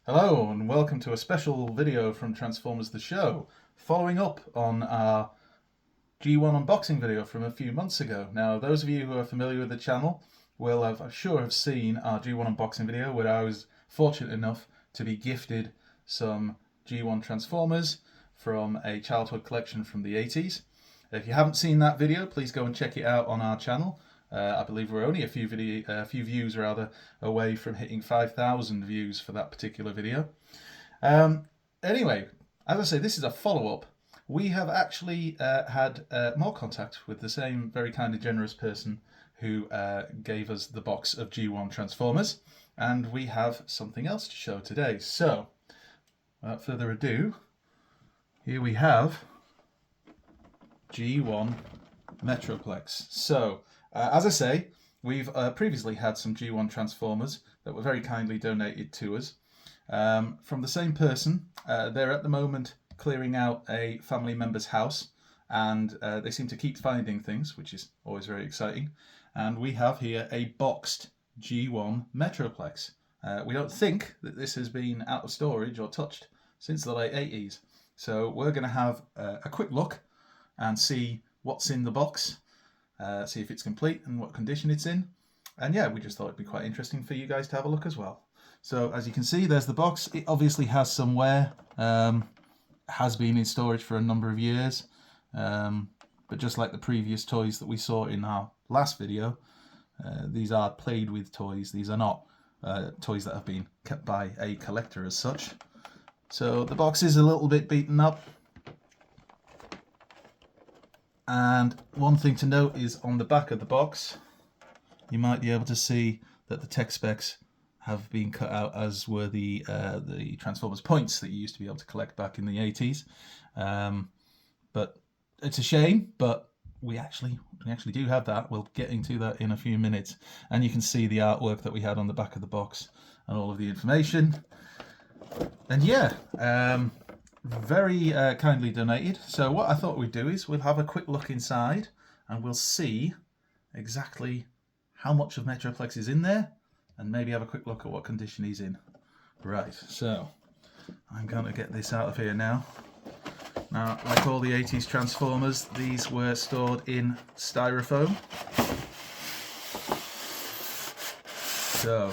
Hello and welcome to a special video from Transformers the Show, following up on our G1 unboxing video from a few months ago. Now, those of you who are familiar with the channel will have, I'm sure, have seen our G1 unboxing video where I was fortunate enough to be gifted some G1 Transformers from a childhood collection from the 80s. If you haven't seen that video, please go and check it out on our channel. I believe we're only a few views away from hitting 5,000 views for that particular video. Anyway, as I say, this is a follow-up. We have actually had more contact with the same very kind and generous person who gave us the box of G1 Transformers, and we have something else to show today. So, without further ado, here we have G1 Metroplex. So, as I say, we've previously had some G1 Transformers that were very kindly donated to us from the same person. They're at the moment clearing out a family member's house, and they seem to keep finding things, which is always very exciting. And we have here a boxed G1 Metroplex. We don't think that this has been out of storage or touched since the late 80s. So we're going to have a quick look and see what's in the box. See if it's complete and what condition it's in. And yeah, we just thought it'd be quite interesting for you guys to have a look as well. So as you can see, there's the box. It obviously has some wear, has been in storage for a number of years. But just like the previous toys that we saw in our last video, these are played with toys. These are not toys that have been kept by a collector as such. So the box is a little bit beaten up. And one thing to note is on the back of the box, you might be able to see that the tech specs have been cut out, as were the Transformers points that you used to be able to collect back in the 80s. But it's a shame, but we actually do have that. We'll get into that in a few minutes. And you can see the artwork that we had on the back of the box and all of the information. And yeah, very kindly donated. So what I thought we'd do is we'll have a quick look inside and we'll see exactly how much of Metroplex is in there and maybe have a quick look at what condition he's in. Right, so I'm going to get this out of here now. Now, like all the 80s Transformers, these were stored in styrofoam. So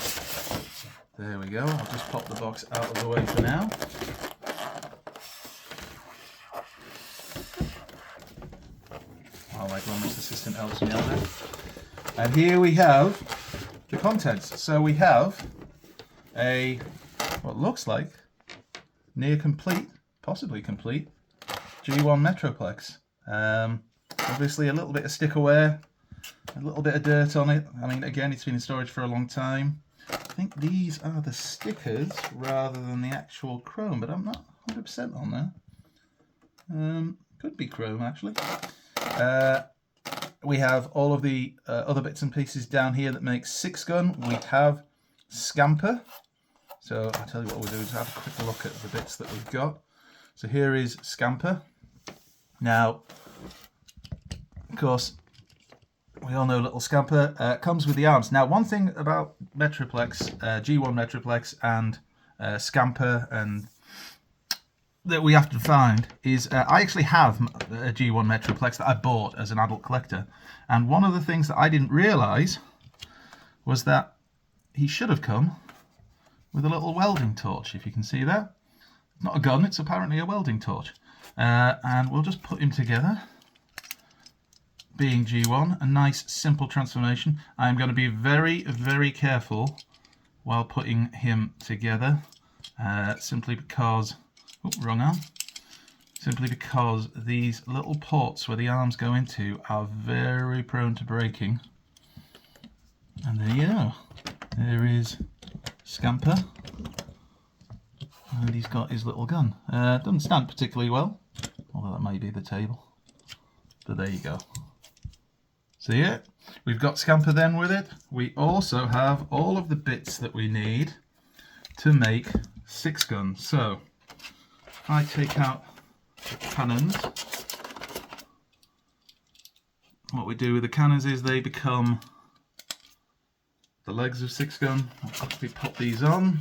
there we go. I'll just pop the box out of the way for now. My Gromix assistant helps me out there. And here we have the contents. So we have a, what looks like, near complete, possibly complete, G1 Metroplex. Obviously a little bit of sticker wear, a little bit of dirt on it. I mean, again, it's been in storage for a long time. I think these are the stickers rather than the actual chrome, but I'm not 100% on there. Could be chrome, actually. We have all of the other bits and pieces down here that make 6-gun. We have Scamper. So I'll tell you what we'll do is have a quick look at the bits that we've got. So here is Scamper. Now, of course, we all know little Scamper comes with the arms. Now, one thing about Metroplex, G1 Metroplex and Scamper and that we have to find is I actually have a G1 Metroplex that I bought as an adult collector, and one of the things that I didn't realise was that he should have come with a little welding torch, if you can see that. It's not a gun, it's apparently a welding torch. And we'll just put him together. Being G1, a nice simple transformation. I'm going to be very, very careful while putting him together, simply because wrong arm. Simply because these little ports where the arms go into are very prone to breaking. And there you go. There is Scamper. And he's got his little gun. Doesn't stand particularly well, although that may be the table. But there you go. So yeah, we've got Scamper then with it. We also have all of the bits that we need to make 6-gun. So I take out the cannons. What we do with the cannons is they become the legs of 6-gun. I'll quickly pop these on.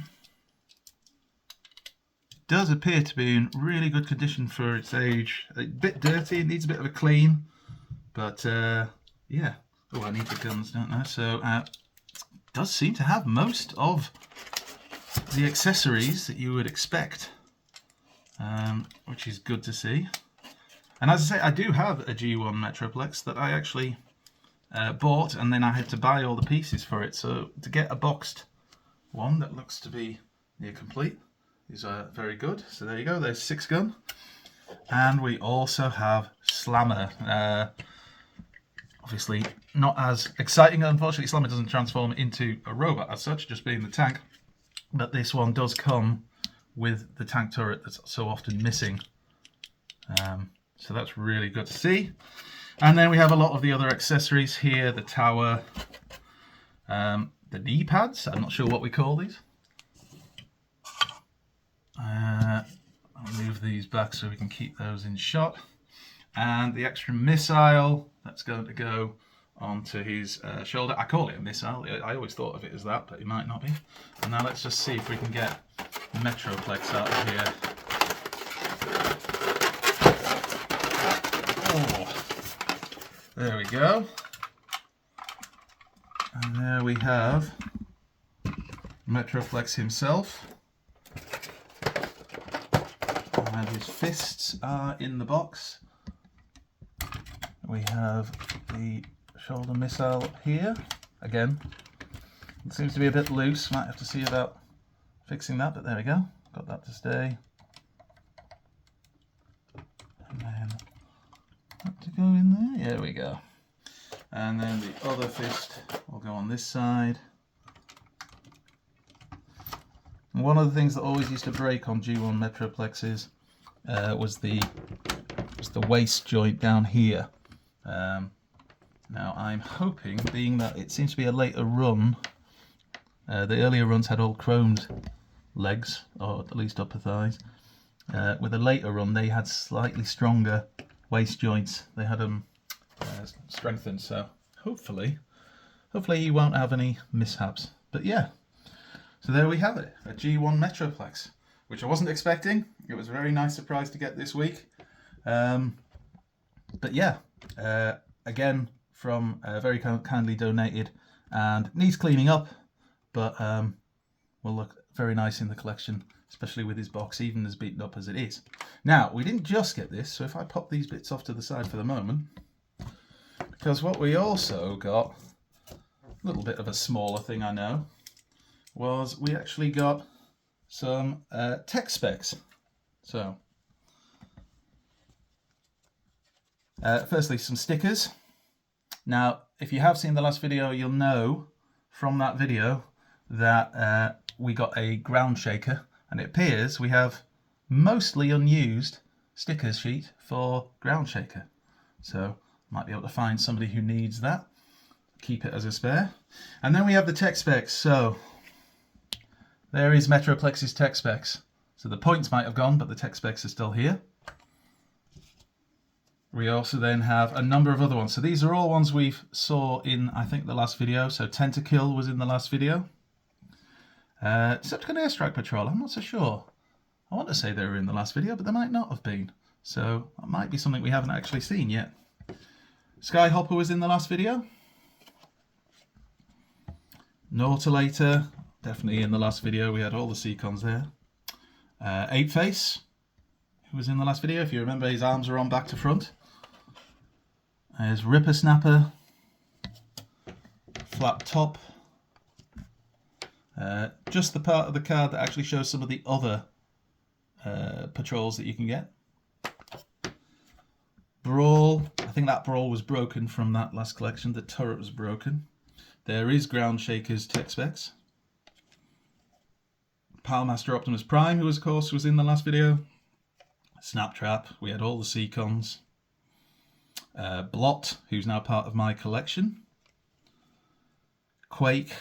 does appear to be in really good condition for its age. A bit dirty, it needs a bit of a clean, but yeah. Oh, I need the guns, don't I? So it does seem to have most of the accessories that you would expect, which is good to see. And as I say, I do have a G1 Metroplex that I actually bought, and then I had to buy all the pieces for it. So to get a boxed one that looks to be near complete is very good. So there you go, there's 6 gun. And we also have Slammer. Obviously not as exciting. Unfortunately, Slammer doesn't transform into a robot as such, just being the tank. But this one does come with the tank turret that's so often missing. So that's really good to see. And then we have a lot of the other accessories here, the tower, the knee pads. I'm not sure what we call these. I'll move these back so we can keep those in shot. And the extra missile that's going to go onto his shoulder. I call it a missile. I always thought of it as that, but it might not be. And now let's just see if we can get Metroplex out of here. Oh, there we go. And there we have Metroplex himself. And his fists are in the box. We have the shoulder missile here. Again, it seems to be a bit loose. Might have to see about fixing that, but there we go. Got that to stay. And then that to go in there. There we go. And then the other fist will go on this side. And one of the things that always used to break on G1 Metroplexes was the waist joint down here. Now I'm hoping, being that it seems to be a later run, the earlier runs had all chromed legs, or at least upper thighs. With a later run they had slightly stronger waist joints. They had them strengthened, so hopefully you won't have any mishaps. But yeah, so there we have it, a G1 Metroplex, which I wasn't expecting. It was a very nice surprise to get this week. But yeah, again, from very kindly donated, and needs cleaning up, but will look very nice in the collection, especially with his box, even as beaten up as it is. Now, we didn't just get this, so if I pop these bits off to the side for the moment, because what we also got, a little bit of a smaller thing I know, was we actually got some tech specs. So, firstly, some stickers. Now, if you have seen the last video, you'll know from that video that we got a ground shaker, and it appears we have mostly unused stickers sheet for ground shaker. So, might be able to find somebody who needs that. Keep it as a spare. And then we have the tech specs. So, there is Metroplex's tech specs. So the points might have gone, but the tech specs are still here. We also then have a number of other ones. So these are all ones we've saw in, I think, the last video. So Tentakill was in the last video. Decepticon Airstrike Patrol, I'm not so sure. I want to say they were in the last video, but they might not have been. So that might be something we haven't actually seen yet. Skyhopper was in the last video. Nautilator, definitely in the last video. We had all the Seacons there. Apeface, who was in the last video. If you remember, his arms are on back to front. There's Ripper Snapper. Flap Top. Just the part of the card that actually shows some of the other patrols that you can get. Brawl. I think that Brawl was broken from that last collection. The turret was broken. There is Ground Shaker's tech specs. Pilemaster Optimus Prime, who of course was in the last video. Snaptrap, we had all the Seacons. Blot, who's now part of my collection. Quake.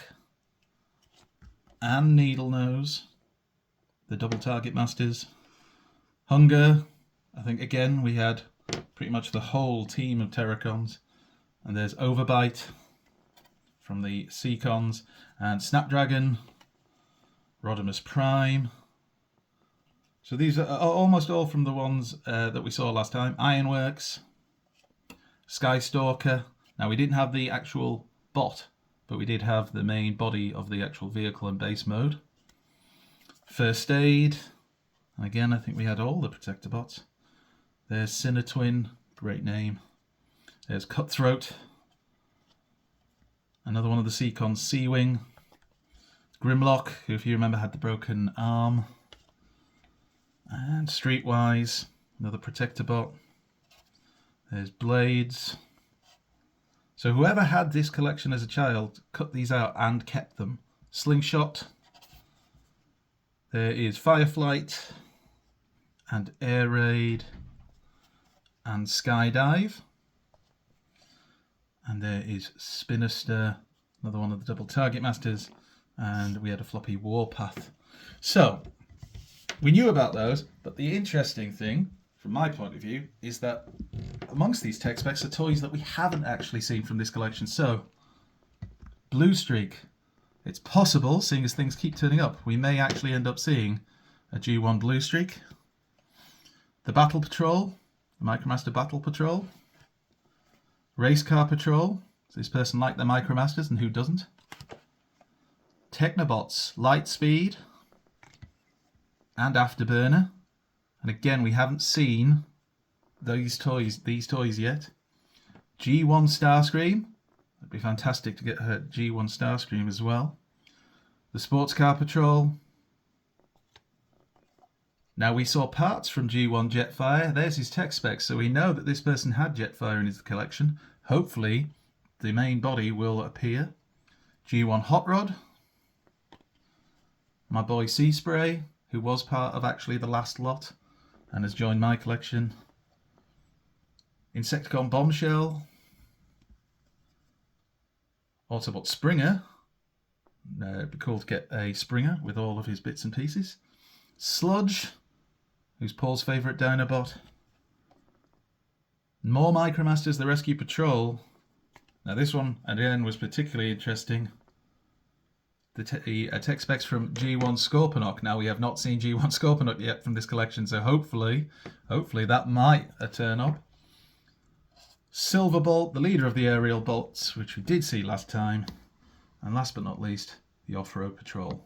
And Needlenose. The Double Target Masters. Hunger. I think again we had pretty much the whole team of Terracons. And there's Overbite from the Seacons. And Snapdragon. Rodimus Prime. So these are almost all from the ones that we saw last time. Ironworks, Skystalker. Now we didn't have the actual bot, but we did have the main body of the actual vehicle and base mode. First Aid. And again, I think we had all the Protector bots. There's Sinatwin, great name. There's Cutthroat. Another one of the Seacons, Seawing. Grimlock, who if you remember had the broken arm. And Streetwise, another Protector bot. There's Blades. So whoever had this collection as a child cut these out and kept them. Slingshot. There is Fireflight and Air Raid and Skydive. And there is Spinister, another one of the double target masters. And we had a floppy Warpath. So, we knew about those, but the interesting thing, from my point of view, is that amongst these tech specs are toys that we haven't actually seen from this collection. So, Blue Streak. It's possible, seeing as things keep turning up, we may actually end up seeing a G1 Blue Streak. The Battle Patrol, the Micromaster Battle Patrol. Race Car Patrol. Does this person like their Micromasters and who doesn't? Technobots, Lightspeed and Afterburner. And again, we haven't seen these toys yet. G1 Starscream. It'd be fantastic to get her G1 Starscream as well. The Sports Car Patrol. Now we saw parts from G1 Jetfire. There's his tech specs, so we know that this person had Jetfire in his collection. Hopefully the main body will appear. G1 Hot Rod. My boy Sea Spray, who was part of actually the last lot and has joined my collection. Insecticon Bombshell. Autobot Springer. It'd be cool to get a Springer with all of his bits and pieces. Sludge, who's Paul's favourite Dinobot. More Micromasters, the Rescue Patrol. Now this one, again, was particularly interesting. The tech specs from G1 Scorponok. Now we have not seen G1 Scorponok yet from this collection, so hopefully that might turn up. Silverbolt, the leader of the aerial bolts, which we did see last time. And last but not least, the Off-Road Patrol.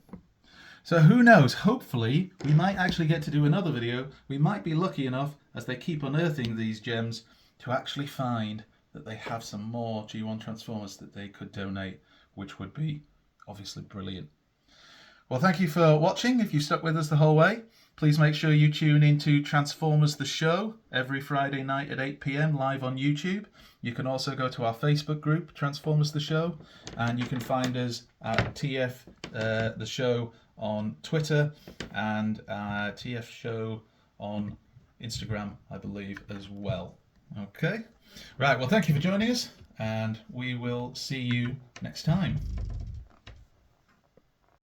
So who knows, hopefully we might actually get to do another video. We might be lucky enough, as they keep unearthing these gems, to actually find that they have some more G1 Transformers that they could donate, which would be obviously brilliant. Well, thank you for watching. If you stuck with us the whole way, please make sure you tune into Transformers the Show every Friday night at 8 PM live on YouTube. You can also go to our Facebook group, Transformers the Show, and you can find us at TF the Show on Twitter and TF Show on Instagram, I believe, as well. Okay. Right, well, thank you for joining us, and we will see you next time.